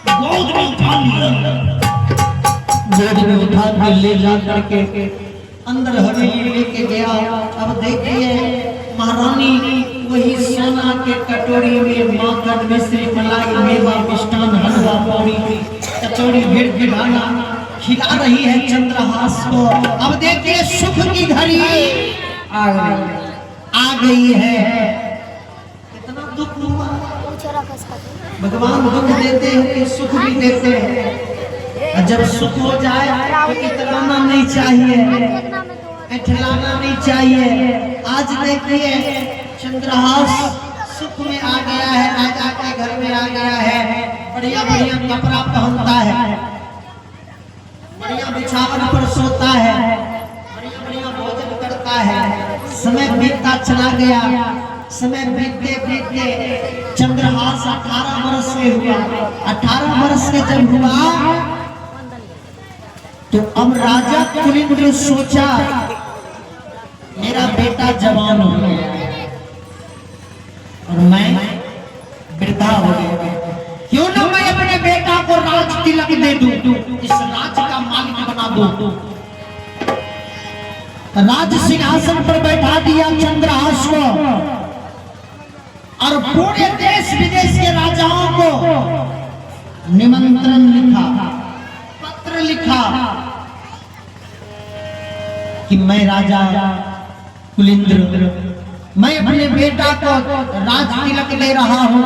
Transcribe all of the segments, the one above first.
गोद में उठा के ले जा करके अंदर हवेली लेके गया। अब देखिए महारानी वही सोना के कटोरी में माखन मिश्री मलाई मेवा मिष्ठान हलवा पूरी कचौड़ी भेड़ के डाला खिला रही है चंद्रहास को। अब देखिए सुख की घड़ी आ गई है। कितना दुख हुआ। भगवान दुख देते हैं कि सुख भी देते हैं। जब सुख हो जाए तो इतराना नहीं चाहिए, इठलाना नहीं चाहिए। आज देखिए चंद्रहास सुख में आ गया है, राजा के घर में आ गया है। बढ़िया बढ़िया कपड़ा पहनता है, बढ़िया बिछावन पर सोता है, बढ़िया बढ़िया भोजन करता है। समय बीतता चला गया। समय बीतते बीतते चंद्रहास 18 वर्ष के हुआ। 18 वर्ष के जब हुआ तो अब राजा कुलिंद्र सोचा मेरा बेटा जवान हो गया और मैं वृद्धा हो गया, क्यों ना मैं अपने बेटा को राज तिलक दे दूं, इस राज्य का मालिक बना दूं। राज सिंहासन पर बैठा दिया चंद्रहास को और पूरे देश विदेश के राजाओं को निमंत्रण लिखा, पत्र लिखा कि मैं राजा कुलिंद्र मैं अपने बेटा को राज तिलक दे रहा हूँ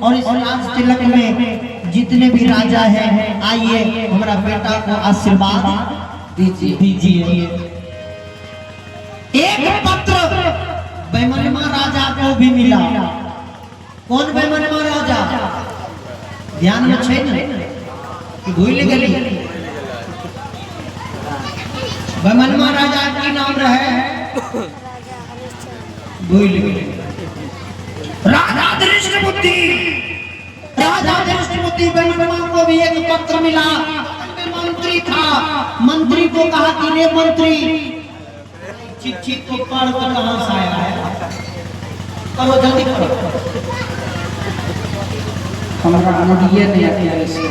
और इस राज तिलक में जितने भी राजा हैं आइए हमारा बेटा को आशीर्वाद दीजिए। एक पत्र बैमनमा राजा को भी मिला। कौन बैमनमा राजा? ध्यान में छे कि भूल गली? बैमनमा राजा की नाम रहे भूल गए। राजा दृष्टबुद्धि, राजा दृष्टबुद्धि बैमनमा को भी एक पत्र मिला। मंत्री था, मंत्री को कहा कि रे मंत्री चिट्ठी को पढ़ कर कहां से आया है, करो जल्दी करो। हमारा अनुदिए नहीं आया इसको।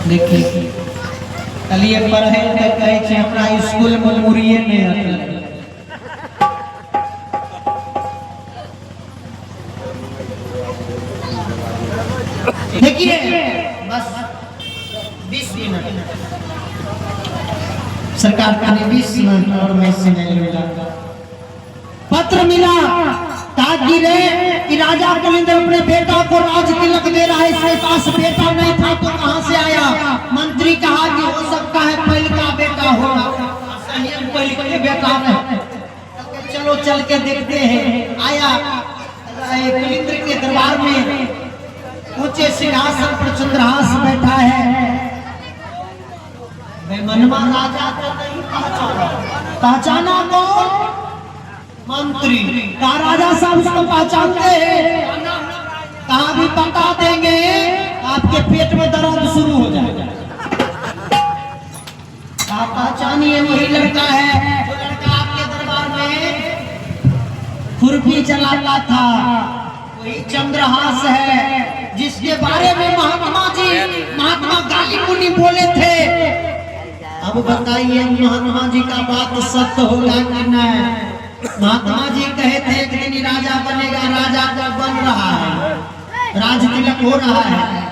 देखिए कलिए पढ़े तो कहे छे हमरा स्कूल में मुरिए नहीं आता। देखिए बस 20 मिनट सरकार का ने 20 मिनट और मैं से नहीं मिला। पत्र मिला ताकि रे कि राजा कुलिंद्र अपने बेटा को राज तिलक दे रहा है, इसके पास बेटा नहीं था तो कहां से आया? मंत्री कहा कि हो सकता है पहले का बेटा होगा, सही पहले का बेटा है, चलो चल के देखते हैं। आया कुलिंद्र के दरबार में ऊंचे सिंहासन पर चंद्रहास बैठा है। बैमनमा राजा को नहीं पहचाना। पहचाना कौन? मंत्री। कहा राजा साहब उसको पहचानते हैं? कहा भी बता देंगे आपके पेट में दर्द शुरू हो जाएगा। कहा पहचानिए वही लड़का है जो लड़का आपके दरबार में खुरपी चलाता था, वही चंद्रहास है जिसके बारे में महात्मा गाली मुनि बोले थे। अब बताइए महात्मा जी का बात सत्य होगा कि नहीं? महात्मा जी कहे थे एक दिन राजा बनेगा, राजा का बन रहा है, राज तिलक हो रहा है।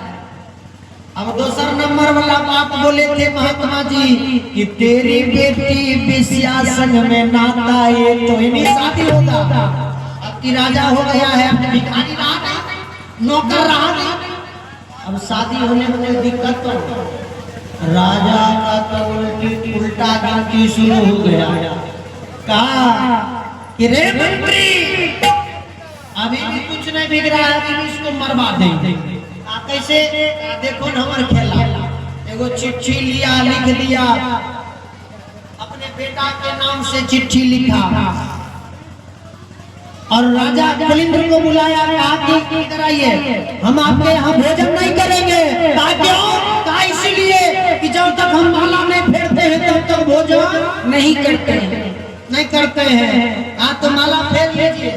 अब दूसरा नंबर वाला बात बोले थे महात्मा जी कि तेरी बेटी विश्या संग में नाता ये तो इन्हीं शादी होगा। अब की राजा हो गया है, अपने भिखारी रहा नहीं, नौकर रहा नहीं, अब शादी होने में कोई दिक्कत तो राजा का तो उल्टा गिनती शुरू हो गया। कहा कि रे मंत्री अभी भी कुछ नहीं बिगड़ा है कि इसको मरवा देंगे। कैसे? देखो न हमारे खेला, एगो चिट्ठी लिया, लिख दिया, अपने बेटा के नाम से चिट्ठी लिखा और राजा कुलिंद्र को बुलाया। कहा कि कराइए हम आपके यहाँ भोजन नहीं करेंगे। कहा क्यों? कहा इसलिए कि जब तक हम माला नहीं फेरते हैं तब तक भोजन नहीं करते हैं। हाँ तो माला फेर लीजिए।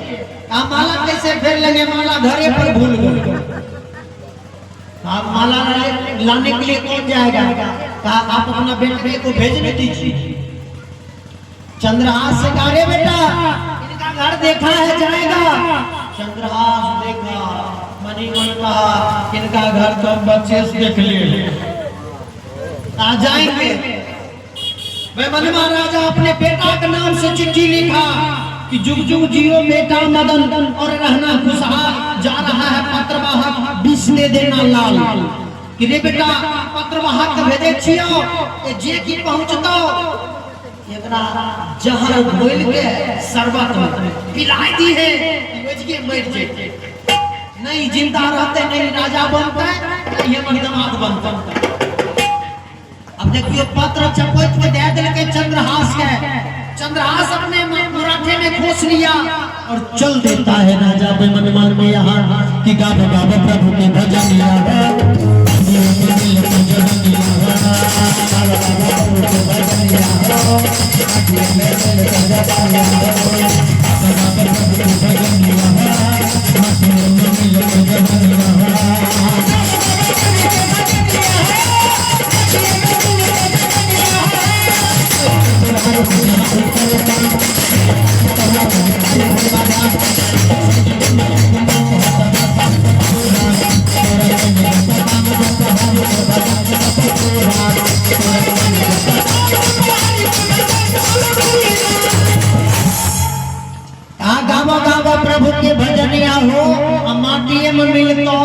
माला कैसे फेर लेंगे? माला घरे पर भूल गए। आप माला लाने के लिए कौन जाएगा? कहा आप अपना बेटे को भेजने दीजिए। चंद्रहास से कहा रे बेटा इनका घर देखा है जाएगा? चंद्रहास देखा, मनी मन कहा इनका घर तो बच्चे से देख लिए आ जाएंगे। वे मन महाराजा अपने बेटा के नाम से चिट्ठी लिखा कि जुग जुग जियो बेटा मदन और रहना खुशहाल, जा रहा है पत्रवाहक बिस्ने देना लाल। कि रे बेटा पत्रवाहक भेजे छियो ए जे की पहुंचतो एकरा जहर घोल के शरबत पिलाई दी है कि मर जाए, नहीं जिंदा रहते नहीं राजा बनता नहीं हमर दामाद बनता। अब देखियो पत्र चपोत के दे दिल के चंद्रहास के, चंद्रहास अपने मुराठे में खोस लिया और चल देता है राजा मन में यहाँ कि गावे गावे प्रभु की भजन प्रभु के भजनिया हो, माटिए में मिलतो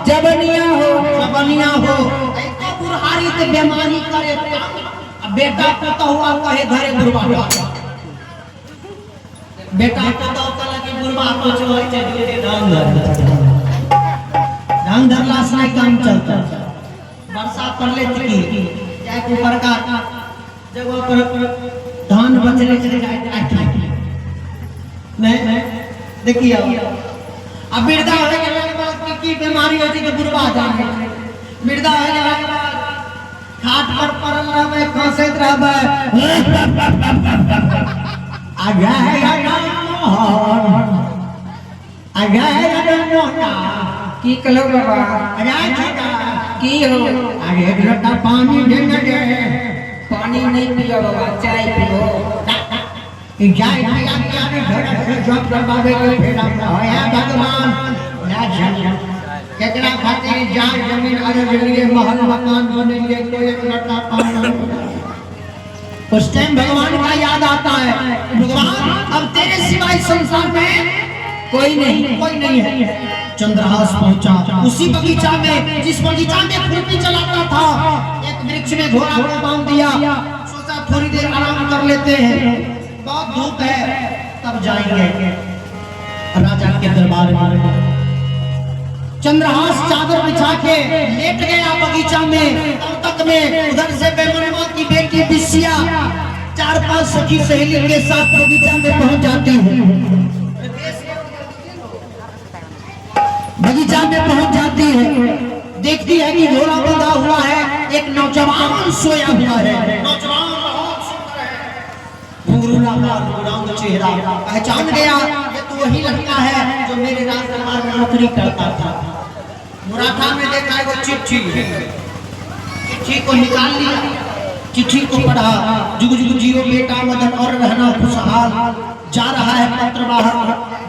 जबनिया हो। ऐसा बुढ़ारी के बीमारी करे बेटा पता हुआ कहे घरे बुढ़वा, बेटा पता कला कि बुढ़वा पछो है ढंग धरला से काम चलता। बरसात पड़ले थी जाए ऊपर का जगह पर धान बचले चले जाए नहीं देखिए अब मृदा हो गया के बाद की बीमारी होती है बुढ़वा जाए, मृदा हो गया के बाद खाट पर पड़ल रहबे खसैत रहबे की कलो बाबा की हो आगे एक लोटा पानी देने दे। पानी नहीं पियो बाबा, चाय पियो। जाए घर से सब दबावे के फेरा होया भगवान ना जान केकरा खातिर जान जमीन अरब लिए महल मकान बनेंगे तो एक लटा पानी। उस टाइम भगवान का याद आता है भगवान अब तेरे सिवाय संसार में कोई नहीं है। चंद्रहास पहुंचा उसी बगीचा में जिस बगीचा में खुरपी चलाता था, एक वृक्ष में घोड़ा को बांध दिया, सोचा थोड़ी देर आराम कर लेते हैं, बहुत धूप है तब जाएंगे राजा के दरबार में। चंद्रहास चादर बिछा के लेट गया बगीचा में, तब तक में उधर से बेमनुआ की बेटी बिसिया 4-5 सखी सहेली के साथ बगीचा में पहुंच जाती है। बगीचा में पहुंच जाती है, देखती है कि घोड़ा बंधा हुआ है, एक नौजवान सोया हुआ है। नौजवान चेहरा पहचान गया ये तो वही लड़का है जो मेरे राज दरबार में नौकरी करता था। मुराठा में देखा है वो चिट्ठी को निकाल लिया, चिट्ठी को पढ़ा, जुग जुग जियो बेटा मदन और रहना खुशहाल, जा रहा है पत्रवाहक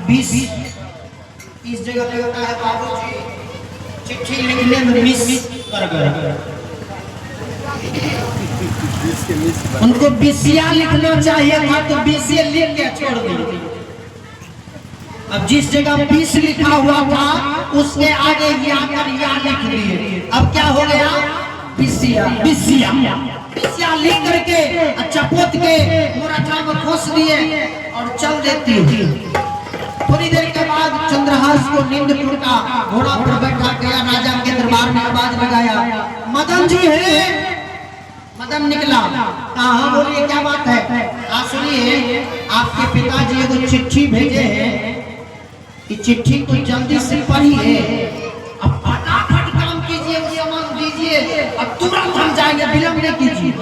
20 इस जगह पे होता है बाबूजी चिट्ठी लिखने में मिस कर गए, उनको बिसिया लिखना चाहिए था तो बिसिया लिख के छोड़ दी। अब जिस जगह 20 लिखा हुआ था उसके आगे या लिख दिए, अब क्या हो गया बिसिया लिख करके अच्छा पोत के मुराठा में खोस दिए और चल देती। थोड़ी देर के बाद चंद्रहास को नींद टूटा, घोड़ा पर बैठा गया, राजा के दरबार में आवाज लगाया, मदन जी है। मदन निकला, हाँ बोलिए क्या बात है? सुनिए आपके पिताजी एगो चिट्ठी भेजे हैं, कि चिट्ठी को जल्दी से पढ़िए, अब फटाफट काम कीजिए, सामान दीजिए, अब तुरंत हम जाएंगे, विलंब नहीं कीजिए।